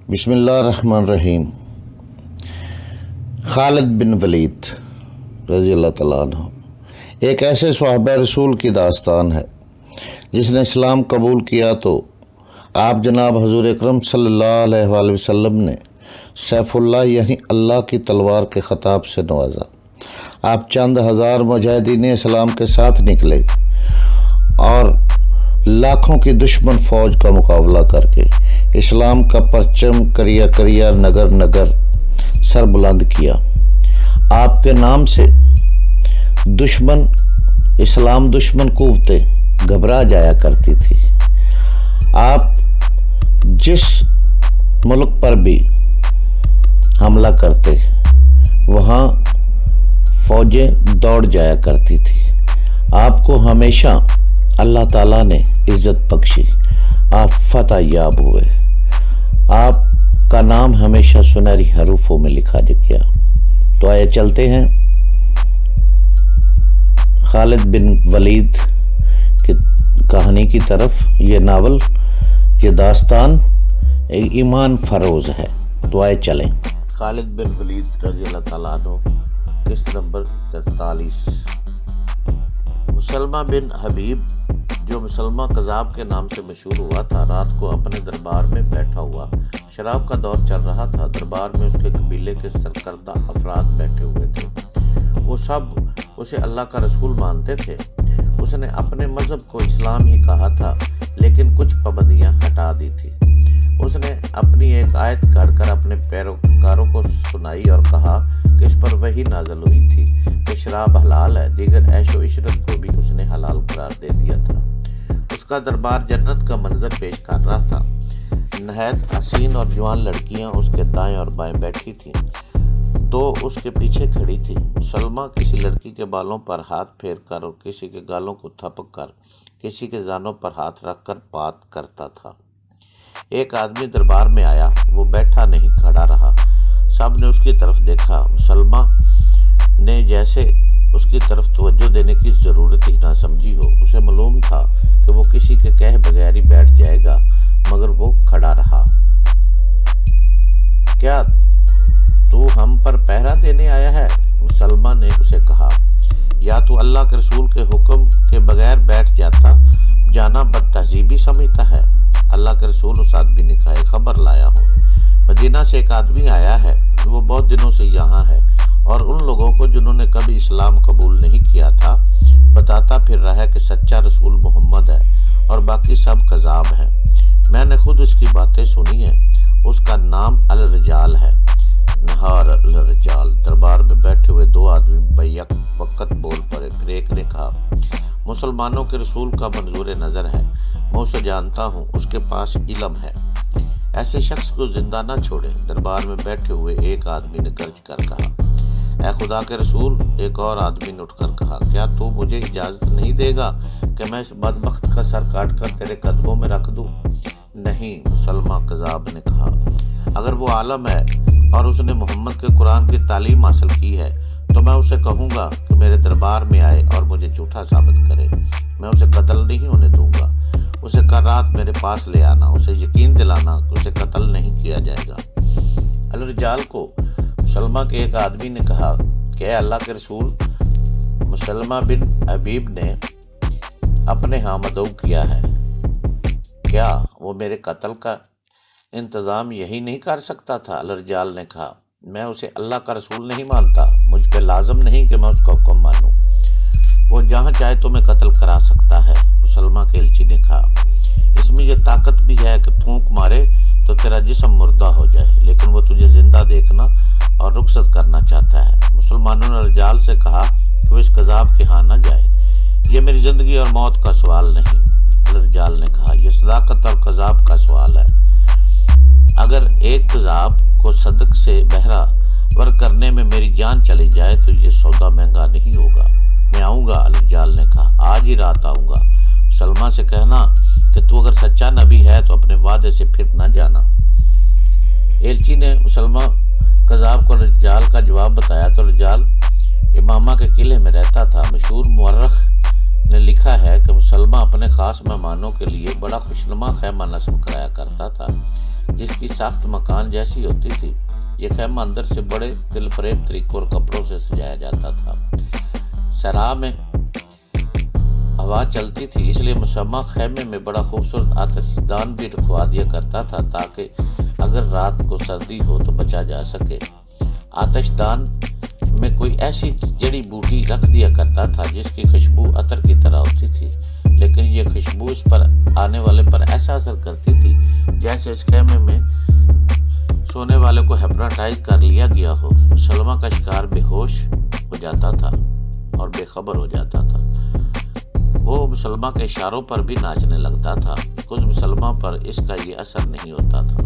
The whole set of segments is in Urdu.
بسم اللہ الرحمن الرحیم۔ خالد بن ولید رضی اللہ تعالیٰ عنہ ایک ایسے صحابہ رسول کی داستان ہے جس نے اسلام قبول کیا تو آپ جناب حضور اکرم صلی اللہ علیہ وآلہ وسلم نے سیف اللہ یعنی اللہ کی تلوار کے خطاب سے نوازا۔ آپ چند ہزار مجاہدین اسلام کے ساتھ نکلے اور لاکھوں کی دشمن فوج کا مقابلہ کر کے اسلام کا پرچم کریا کریا نگر نگر سر بلند کیا۔ آپ کے نام سے اسلام دشمن قوتیں گھبرا جایا کرتی تھی۔ آپ جس ملک پر بھی حملہ کرتے وہاں فوجیں دوڑ جایا کرتی تھی۔ آپ کو ہمیشہ اللہ تعالیٰ نے عزت بخشی، آپ فتح یاب ہوئے، آپ کا نام ہمیشہ سنہری حروفوں میں لکھا گیا۔ تو آئے چلتے ہیں خالد بن ولید کی کہانی کی طرف۔ یہ ناول، یہ داستان ایک ایمان فروز ہے۔ تو آئے چلیں۔ خالد بن ولید رضی اللہ تعالیٰ عنہ، قسط نمبر 43۔ مسلمہ بن حبیب جو مسلمہ قذاب کے نام سے مشہور ہوا تھا، رات کو اپنے دربار میں بیٹھا ہوا۔ شراب کا دور چل رہا تھا۔ دربار میں اس کے قبیلے کے سرکردہ افراد بیٹھے ہوئے تھے۔ وہ سب اسے اللہ کا رسول مانتے تھے۔ اس نے اپنے مذہب کو اسلام ہی کہا تھا، لیکن کچھ پابندیاں ہٹا دی تھی۔ اس نے اپنی ایک آیت گھڑ کر اپنے پیروکاروں کو سنائی اور کہا کہ اس پر وحی نازل ہوئی تھی کہ شراب حلال ہے۔ دیگر عیش و عشرت کو بھی اس نے حلال قرار دے دیا تھا۔ اس کا دربار جنت کا منظر پیش کر رہا تھا۔ نہایت حسین اور جوان لڑکیاں اس کے دائیں اور بائیں بیٹھی تھیں تو اس کے پیچھے کھڑی تھی۔ سلمہ کسی لڑکی کے بالوں پر ہاتھ پھیر کر اور کسی کے گالوں کو تھپک کر، کسی کے زانوں پر ہاتھ رکھ کر بات کرتا تھا۔ ایک آدمی دربار میں آیا، وہ بیٹھا نہیں کھڑا رہا۔ سب نے اس کی طرف دیکھا۔ سلمہ نے جیسے اس کی طرف توجہ دینے کی ضرورت ہی نہ سمجھی ہو۔ اسے معلوم تھا کہ وہ کسی کے کہے بغیر ہی بیٹھ جائے گا، مگر وہ کھڑا رہا۔ کیا تو ہم پر پہرا دینے آیا ہے؟ سلمہ نے اسے کہا۔ یا تو اللہ کے رسول کے حکم کے بغیر بیٹھ جانا بد تہذیبی سمجھتا ہے؟ اللہ کے رسول اس آدمی نے کہا، ایک خبر لایا ہوں۔ مدینہ سے ایک آدمی آیا ہے، وہ بہت دنوں سے یہاں ہے اور ان لوگوں کو جنہوں نے کبھی اسلام قبول نہیں کیا تھا بتاتا پھر رہا ہے کہ سچا رسول محمد ہے اور باقی سب کذاب ہیں۔ میں نے خود اس کی باتیں سنی ہیں۔ اس کا نام الرجال ہے۔ نہار الرجال۔ دربار میں بیٹھے ہوئے دو آدمی بیک وقت بول پڑے۔ پھر ایک نے کہا، مسلمانوں کے رسول کا منظور نظر ہے، میں اسے جانتا ہوں، اس کے پاس علم ہے، ایسے شخص کو زندہ نہ چھوڑے۔ دربار میں بیٹھے ہوئے ایک آدمی نے گرج کر کہا، اے خدا کے رسول۔ ایک اور آدمی نے اٹھ کر کہا، کیا تو مجھے اجازت نہیں دے گا کہ میں اس بدبخت کا سر کاٹ کر تیرے قدموں میں رکھ دوں؟ نہیں، مسلمہ کذاب نے کہا، اگر وہ عالم ہے اور اس نے محمد کے قرآن کی تعلیم حاصل کی ہے تو میں اسے کہوں گا کہ میرے دربار میں آئے اور مجھے جھوٹا ثابت کرے۔ میں اسے قتل نہیں ہونے دوں گا۔ اسے کل رات میرے پاس لے آنا، اسے یقین دلانا کہ اسے قتل نہیں کیا جائے گا۔ الرجال کو مسلمہ کے ایک آدمی نے کہا کہ اے اللہ کے رسول، مسلمہ بن حبیب نے اپنے ہاں مدعو کیا ہے، کیا وہ میرے قتل کا انتظام یہی نہیں کر سکتا تھا؟ الرجال نے کہا، میں اسے اللہ کا رسول نہیں مانتا، مجھ پہ لازم نہیں کہ میں اس کا حکم مانوں، وہ جہاں چاہے تمہیں قتل کرا سکتا ہے۔ مسلمہ کے ایلچی نے کہا، اس میں یہ طاقت بھی ہے کہ پھونک مارے تو تیرا جسم مردہ ہو جائے، لیکن وہ تجھے زندہ دیکھنا اور رخصت کرنا چاہتا ہے۔ مسلمانوں نے الرجال سے کہا کہ وہ اس کذاب کے ہاں نہ جائے، یہ میری زندگی اور موت کا سوال نہیں۔ الرجال نے کہا، یہ صداقت اور کذاب کا سوال ہے۔ اگر ایک کذاب کو صدق سے بہرہ ور کرنے میں میری جان چلی جائے تو یہ سودا مہنگا نہیں ہوگا۔ میں آؤں گا، الرجال نے کہا، آج ہی رات آؤں گا۔ سلمہ سے کہنا کہ تو اگر سچا نبی ہے تو اپنے وعدے سے پھر نہ جانا۔ ایلچی نے مسلمہ کذاب کو الرجال کا جواب بتایا تو الرجال امامہ کے قلعے میں رہتا تھا۔ مشہور مورخ نے لکھا ہے کہ مسلمہ اپنے خاص مہمانوں کے لیے بڑا خوشنما خیمہ نصب کرایا کرتا تھا۔ جس کی ساخت مکان جیسی ہوتی تھی۔ یہ خیمہ اندر سے بڑے دل فریب طریقوں اور کپڑوں سے سجایا جاتا تھا۔ صحرا میں ہوا چلتی تھی، اس لیے مسمہ خیمے میں بڑا خوبصورت آتش دان بھی رکھوا دیا کرتا تھا تاکہ اگر رات کو سردی ہو تو بچا جا سکے۔ آتش دان میں کوئی ایسی جڑی بوٹی رکھ دیا کرتا تھا جس کی خوشبو عطر کی طرح ہوتی تھی، لیکن یہ خوشبو اس پر آنے والے پر ایسا اثر کرتی تھی جیسے اس خیمے میں سونے والے کو ہیپنوٹائز کر لیا گیا ہو۔ مسلمہ کا شکار بے ہوش ہو جاتا تھا اور بے خبر ہو جاتا تھا۔ وہ مسلمہ کے اشاروں پر بھی ناچنے لگتا تھا۔ کچھ مسلمہ پر اس کا یہ اثر نہیں ہوتا تھا۔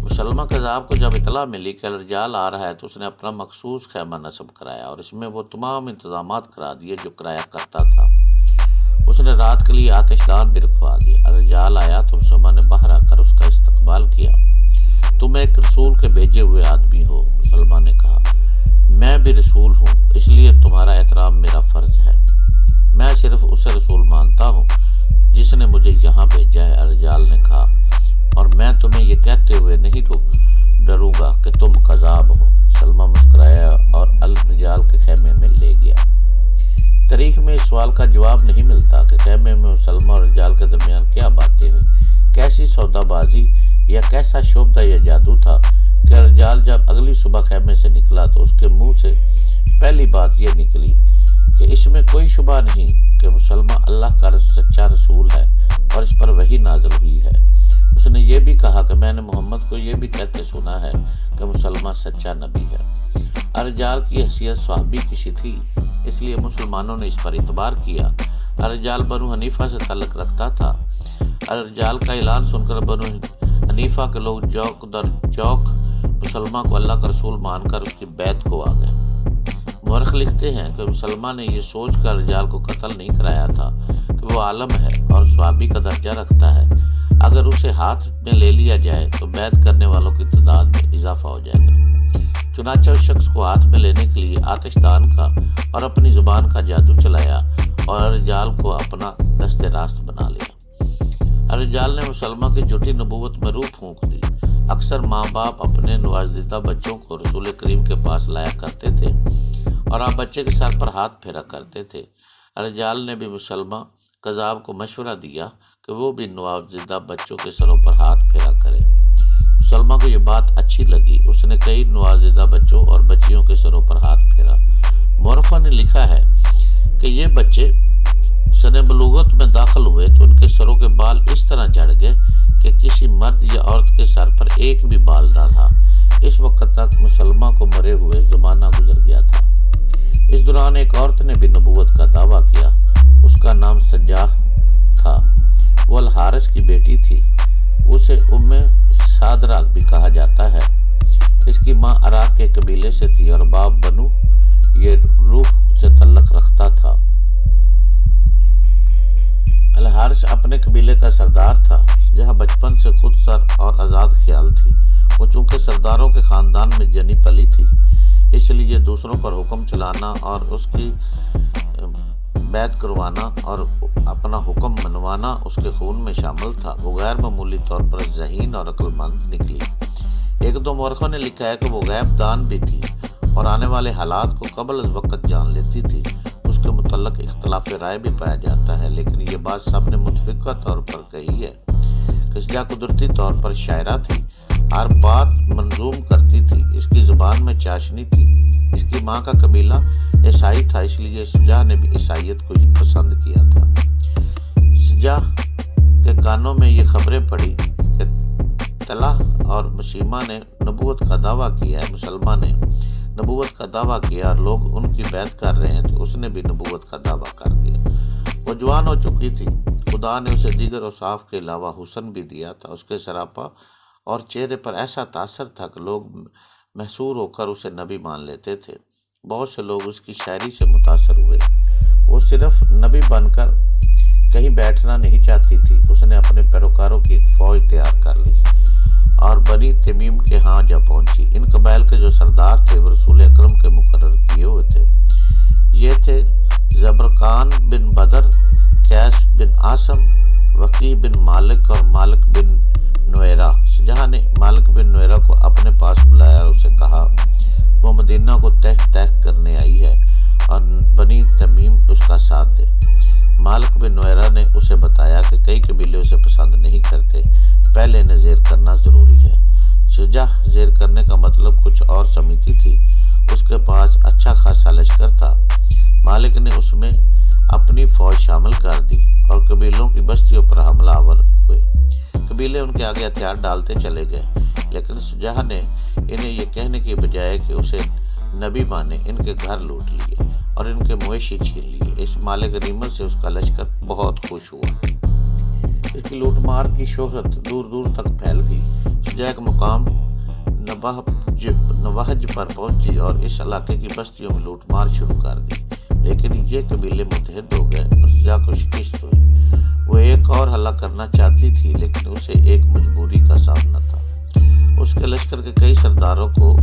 مسلمہ قذاب کو جب اطلاع ملی کہ الرجال آ رہا ہے تو اس نے اپنا مخصوص خیمہ نصب کرایا اور اس میں وہ تمام انتظامات کرا دیے جو کرایا کرتا تھا۔ اس نے رات کے لیے آتش دان بھی رکھوا دیا۔ الرجال آیا تو مسلمہ نے باہر آ کر اس کا استقبال کیا۔ تم ایک رسول کے بھیجے ہوئے آدمی ہو، مسلمہ نے کہا۔ میں بھی رسول ہوں، اس لیے تمہارا احترام میرا فرض ہے۔ میں صرف اسے رسول مانتا ہوں جس نے مجھے یہاں بھیجا ہے، الرجال نے کہا، اور میں تمہیں یہ کہتے ہوئے نہیں ڈروں گا کہ تم کذاب ہو۔ مسلمہ مسکرایا اور الرجال کے خیمے میں لے گیا۔ تاریخ میں اس سوال کا جواب نہیں ملتا کہ خیمے میں مسلمہ اور الرجال کے درمیان کیا باتیں ہوئی، کیسی سودا بازی یا کیسا شعبدہ یا جادو تھا کہ الرجال جب اگلی صبح خیمے سے نکلا تو اس کے منہ سے پہلی بات یہ نکلی کہ اس میں کوئی شبہ نہیں کہ مسلمہ اللہ کا سچا رسول ہے اور اس پر وحی نازل ہوئی ہے۔ اس نے یہ بھی کہا کہ میں نے محمد کو یہ بھی کہتے سنا ہے کہ مسلمہ سچا نبی ہے۔ الرجال کی حیثیت صحابی کی تھی، اس لیے مسلمانوں نے اس پر اعتبار کیا۔ الرجال بنو حنیفہ سے تعلق رکھتا تھا۔ الرجال کا اعلان سن کر بنو حنیفہ کے لوگ چوک در چوک مسلمہ کو اللہ کا رسول مان کر اس کی بیعت کو آ گئے۔ مورخ لکھتے ہیں کہ مسلمہ نے یہ سوچ کر الرجال کو قتل نہیں کرایا تھا کہ وہ عالم ہے اور صحابی کا درجہ رکھتا ہے، اگر اسے ہاتھ میں لے لیا جائے تو بیعت کرنے والوں کی تعداد میں اضافہ ہو جائے گا۔ چنانچہ اس شخص کو ہاتھ میں لینے کے لیے آتش دان کا اور اپنی زبان کا جادو چلایا اور الرجال کو اپنا دست راست بنا لیا۔ الرجال نے مسلمہ کی جھوٹی نبوت میں روح پھونک دی۔ اکثر ماں باپ اپنے نوازدیدہ بچوں کو رسول کریم کے پاس لایا کرتے تھے اور آپ بچے کے سر پر ہاتھ پھیرا کرتے تھے۔ الرجال نے بھی مسلمہ قذاب کو مشورہ دیا کہ وہ بھی نوازدیدہ بچوں کے سروں پر ہاتھ پھیرا کرے۔ مسلمہ کو یہ بات اچھی لگی، اس نے کئی نوازدیدہ بچوں اور بچیوں کے سروں پر ہاتھ پھیرا۔ مورخوں نے لکھا ہے کہ یہ بچے سن بلوغت میں داخل ہوئے تو ان کے سروں کے بال اس طرح جھڑ گئے کہ کسی مرد یا عورت کے سر پر ایک بھی بال نہ رہا۔ اس وقت تک مسلمہ کو مرے ہوئے زمانہ گزر گیا تھا۔ اس دوران ایک عورت نے بھی نبوت کا دعویٰ کیا، اس کا نام سجاہ تھا، وہ الحارث کی بیٹی تھی، اسے ام سادرہ بھی کہا جاتا ہے۔ اس کی ماں عراق کے قبیلے سے تھی اور باپ بنو یہ روح سے تعلق رکھتا تھا۔ الحارث اپنے قبیلے کا سردار تھا، جہاں بچپن سے خود سر اور آزاد خیال تھی۔ وہ چونکہ سرداروں کے خاندان میں جنی پلی تھی، اس لیے دوسروں پر حکم چلانا اور اس کی بیعت کروانا اور اپنا حکم منوانا اس کے خون میں شامل تھا۔ وہ غیر معمولی طور پر ذہین اور عقل مند نکلی۔ ایک دو مورخوں نے لکھا ہے کہ وہ غیب دان بھی تھی اور آنے والے حالات کو قبل از وقت جان لیتی تھی۔ اس کے متعلق اختلاف رائے بھی پایا جاتا ہے، لیکن یہ بات سب نے متفقہ طور پر کہی ہے کہ سجا قدرتی طور پر شاعرہ تھی، ہر بات منظوم کرتی تھی، اس کی زبان میں چاشنی تھی۔ اس کی ماں کا قبیلہ عیسائی تھا، اس لیے سجا نے بھی عیسائیت کو ہی پسند کیا تھا۔ سجا کے کانوں میں یہ خبریں پڑی کہ طلحہ اور مسیمہ نے نبوت کا دعویٰ کیا ہے، مسلمہ نے نبوت کا دعویٰ کیا اور لوگ ان کی بیعت کر رہے ہیں، تو اس نے بھی نبوت کا دعویٰ کر دیا۔ وہ جوان ہو چکی تھی، خدا نے اسے دیگر اوصاف کے علاوہ حسن بھی دیا تھا۔ اس کے سراپا اور چہرے پر ایسا تاثر تھا کہ لوگ محصور ہو کر اسے نبی مان لیتے تھے۔ بہت سے لوگ اس کی شاعری سے متاثر ہوئے۔ وہ صرف نبی بن کر کہیں بیٹھنا نہیں چاہتی تھی، اس نے اپنے پیروکاروں کی ایک فوج تیار کر لی اور بنی تمیم کے ہاں جا پہنچی۔ ان قبائل کے جو سردار تھے وہ رسول اکرم کے مقرر کیے ہوئے تھے۔ یہ تھے زبرقان بن بدر، قیس بن عاصم، وقی بن مالک اور مالک بن نویرہ۔ شجاع نے مالک بن نویرہ کو اپنے پاس بلایا اور اسے کہا وہ مدینہ کو تہ کرنے آئی ہے اور بنی تمیم اس کا ساتھ دے۔ مالک بن نویرہ نے اسے بتایا کہ کئی قبیلے اسے پسند نہیں کرتے، پہلے انہیں زیر کرنا ضروری ہے۔ شجاع زیر کرنے کا مطلب کچھ اور سمجھتی تھی۔ اس کے پاس اچھا خاصا لشکر تھا۔ مالک نے اس میں اپنی فوج شامل کر دی اور قبیلوں کی بستیوں پر حملہ آور ہوئے۔ قبیلے ان کے آگے ہتھیار ڈالتے چلے گئے، لیکن شجاع نے انہیں یہ کہنے کی بجائے کہ اسے نبی مانے ان کے گھر لوٹ لیے اور ان کے مویشی چھین لیے۔ اس مال غنیمت سے اس کا لشکر بہت خوش ہوا۔ اس کی لوٹ مار کی شہرت دور دور تک پھیل گئی۔ شجاع کا مقام نواحج پر پہنچی اور اس علاقے کی بستیوں میں لوٹ مار شروع کر دی، لیکن یہ قبیلے متحد ہو گئے اور شجاع کو شکست ہوئی۔ وہ ایک اور حملہ کرنا چاہتی تھی، لیکن اسے ایک مجبوری کا سامنا تھا۔ اس کے لشکر کے کئی سرداروں کو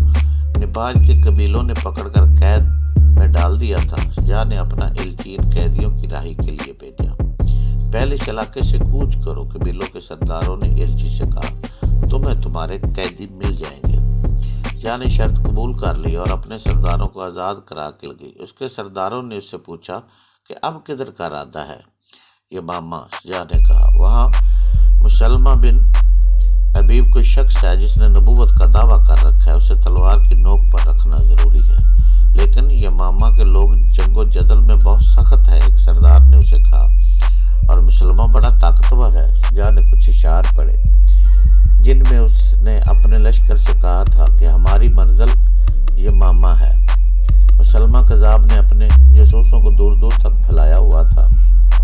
نپاج کے قبیلوں نے پکڑ کر قید میں ڈال دیا تھا۔ شجاع نے اپنا ایلچی ان قیدیوں کی رہائی کے لیے بھیجا۔ پہلے اس علاقے سے کوچ کرو۔ قبیلوں کے سرداروں نے ایلچی سے کہا تمہیں تمہارے قیدی مل جائیں گے۔ شجاع نے شرط قبول کر لی اور اپنے سرداروں کو آزاد کرا کے گئی۔ اس کے سرداروں نے اس سے پوچھا کہ اب کدھر کا ارادہ ہے؟ یہ ماما، شجاع نے کہا، وہاں مسلمہ بن حبیب کوئی شخص ہے جس نے نبوت کا دعویٰ کر رکھا ہے، اسے تلوار کی نوک پر رکھنا ضروری ہے۔ لیکن یہ ماما کے لوگ جنگ و جدل میں بہت سخت ہے، ایک سردار نے اسے کہا، اور مسلمہ بڑا طاقتور ہے۔ شجاع نے کچھ اشعار پڑھے جن میں اس نے اپنے لشکر سے کہا تھا کہ ہماری منزل یہ ماما ہے۔ مسلمہ کذاب نے اپنے جاسوسوں کو دور دور تک پھیلایا ہوا تھا۔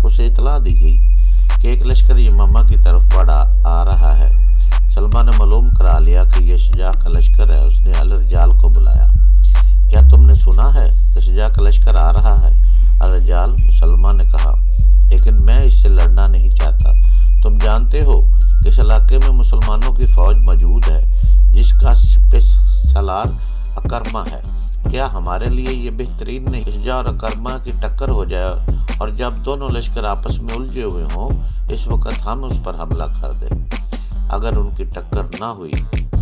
اسے اطلاع دی گئی کہ ایک لشکر یہ ماما کی طرف بڑھا آ رہا ہے۔ سلمہ نے معلوم کرا لیا کہ یہ شجاع کا لشکر ہے۔ اس نے الرجال کو بلایا۔ کیا تم نے سنا ہے کہ شجاع کا لشکر آ رہا ہے؟ الرجال، مسلمہ نے کہا، لیکن میں اس سے لڑنا نہیں چاہتا۔ تم جانتے ہو کہ اس علاقے میں مسلمانوں کی فوج موجود ہے جس کا سپہ سالار اکرمہ ہے۔ کیا ہمارے لیے یہ بہترین نہیں شجاع اور اکرمہ کی ٹکر ہو جائے اور جب دونوں لشکر آپس میں الجھے ہوئے ہوں اس وقت ہم اس پر حملہ کر دیں؟ اگر ان کی ٹکر نہ ہوئی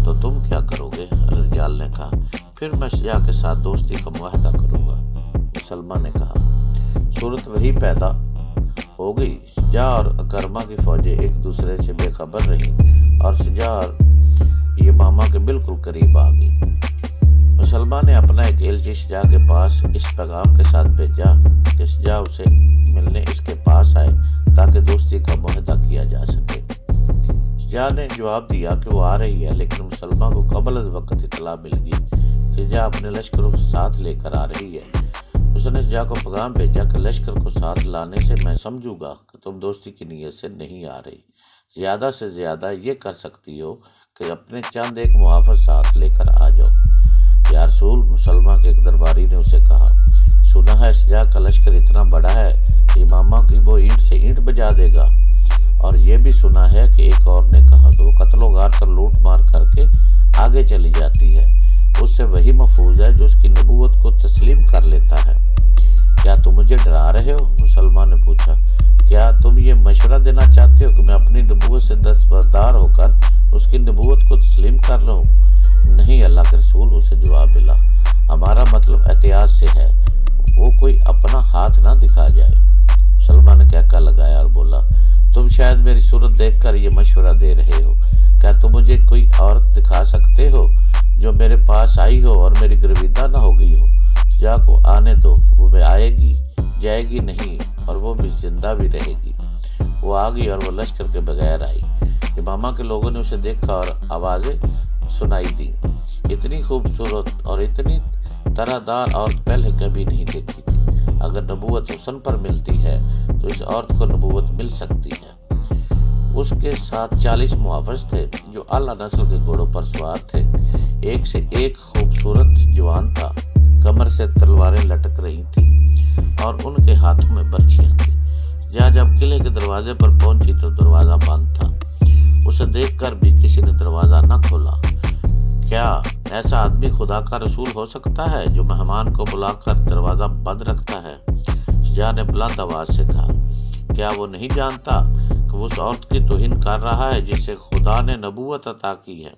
تو تم کیا کرو گے؟ الرجال نے کہا، پھر میں شجاع کے ساتھ دوستی کا معاہدہ کروں گا۔ مسلمہ نے کہا، صورت وہی پیدا ہو گئی۔ شجاع اور اکرمہ کی فوجیں ایک دوسرے سے بے خبر رہیں اور شجاع اور یمامہ کے بالکل قریب آ گئی۔ مسلمہ نے اپنا ایک ایلچی شجاع کے پاس اس پیغام کے ساتھ بھیجا کہ شجاع اسے ملنے اس کے پاس آئے تاکہ دوستی کا معاہدہ کیا جا سکے۔ شجاع نے جواب دیا کہ وہ آ رہی ہے، لیکن مسلمہ کو قبل از وقت اطلاع مل گئی کہ شجاع اپنے لشکروں کو ساتھ لے کر آ رہی ہے۔ اس نے شجاع کو پیغام بھیجا کہ لشکر کو ساتھ لانے سے میں سمجھوں گا کہ تم دوستی کی نیت سے نہیں آ رہی۔ زیادہ سے زیادہ یہ کر سکتی ہو کہ اپنے چند ایک محافظ ساتھ لے کر آ جاؤ۔ یا رسول، مسلمہ کے ایک درباری نے اسے کہا، سنا ہے شجاع کا لشکر اتنا بڑا ہے کہ امامہ کی وہ اینٹ سے اینٹ بجا دے گا، اور یہ بھی سنا ہے کہ ایک اور نے کہا کہ وہ قتل و غارت اور لوٹ مار کر کے آگے چلی جاتی ہے، اس سے وہی محفوظ ہے جو اس کی نبوت کو تسلیم کر لیتا ہے۔ کیا تم مجھے ڈرا رہے ہو؟ مسلمان نے پوچھا، کیا تم یہ مشورہ دینا چاہتے ہو کہ میں اپنی نبوت سے دستبردار ہو کر اس کی نبوت کو تسلیم کر لوں؟ نہیں اللہ کے رسول، اسے جواب ملا، ہمارا مطلب احتیاط سے ہے، وہ کوئی اپنا ہاتھ نہ دکھا جائے۔ مسلمان نے کہکا لگایا اور بولا، تم شاید میری صورت دیکھ کر یہ مشورہ دے رہے ہو۔ کیا تم مجھے کوئی عورت دکھا سکتے ہو جو میرے پاس آئی ہو اور میری گرویدہ نہ ہو گئی ہو؟ شجاع کو آنے دو، وہ بھی آئے گی، جائے گی نہیں، اور وہ بھی زندہ بھی رہے گی۔ وہ آ گئی اور وہ لشکر کے بغیر آئی۔ امامہ کے لوگوں نے اسے دیکھا اور آوازیں سنائی دی۔ اتنی خوبصورت اور اتنی طرح دار عورت پہلے کبھی نہیں دیکھی تھی۔ اگر نبوت حسن پر ملتی ہے تو اس عورت کو نبوت مل سکتی ہے۔ اس کے ساتھ 40 محافظ تھے جو اعلیٰ نسل کے گھوڑوں پر سوار تھے۔ ایک سے ایک خوبصورت جوان تھا، کمر سے تلواریں لٹک رہی تھیں اور ان کے ہاتھوں میں برچیاں تھیں۔ جب قلعے کے دروازے پر پہنچی تو دروازہ بند تھا۔ اسے دیکھ کر بھی کسی نے دروازہ نہ کھولا۔ کیا ایسا آدمی خدا کا رسول ہو سکتا ہے جو مہمان کو بلا کر دروازہ بند رکھتا ہے؟ شجاع نے بلند آواز سے کہا، کیا وہ نہیں جانتا کہ وہ اس عورت کی توہین کر رہا ہے جسے خدا نے نبوت عطا کی ہے۔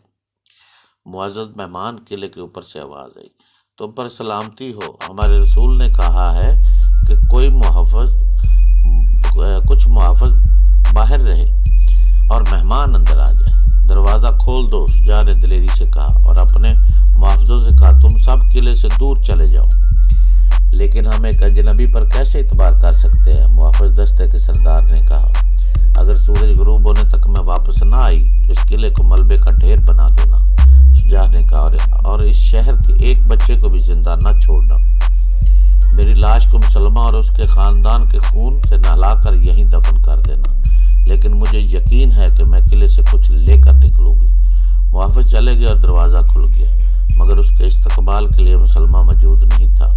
معزز مہمان قلعے کے اوپر سے آواز آئی، تم پر سلامتی ہو، ہمارے رسول نے کہا ہے کہ کچھ محافظ باہر رہے اور مہمان اندر آ جائے۔ دروازہ کھول دو، شجاع نے دلیری سے کہا اور اپنے محافظوں سے کہا تم سب قلعے سے دور چلے جاؤ۔ لیکن ہم ایک اجنبی پر کیسے اعتبار کر سکتے ہیں؟ محافظ دستے کے سردار نے کہا، اگر سورج غروب ہونے تک میں واپس نہ آئی تو اس قلعے کو ملبے کا ڈھیر بنا دینا۔ شجاع نے کہا اور اس شہر کے ایک بچے کو بھی زندہ نہ چھوڑنا۔ میری لاش کو مسلمہ اور اس کے خاندان کے خون سے نہلا کر یہیں دفن کر دینا، لیکن مجھے یقین ہے کہ میں قلعے سے کچھ لے کر نکلوں گی۔ محافظ چلے گئے اور دروازہ کھل گیا، مگر اس کے استقبال کے لیے مسلمہ موجود نہیں تھا۔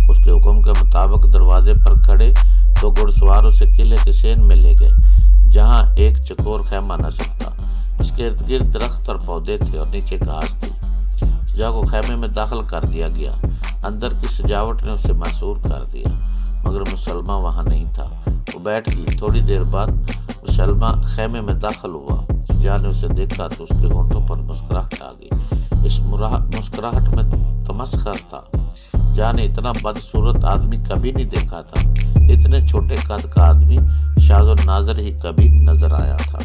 اس کے حکم کے مطابق دروازے پر کھڑے دو گھڑ سوار اسے قلعے کے سین میں لے گئے، جہاں ایک چکور خیمہ نصب تھا۔ اس کے ارد گرد درخت اور پودے تھے اور نیچے گھاس تھی۔ شجاع کو خیمے میں داخل کر دیا گیا۔ اندر کی سجاوٹ نے اسے محصور کر دیا، مگر مسلمہ وہاں نہیں تھا۔ وہ بیٹھ گئی۔ تھوڑی دیر بعد مسلمہ خیمے میں داخل ہوا۔ شجاع نے اسے دیکھا تو اس کے ہونٹوں پر مسکراہٹ آ گئی۔ اس مسکراہٹ میں تمسخر تھا۔ شجاع نے اتنا بدصورت آدمی کبھی نہیں دیکھا تھا۔ اتنے چھوٹے قد کا آدمی شاذ و نادر ہی کبھی نظر آیا تھا۔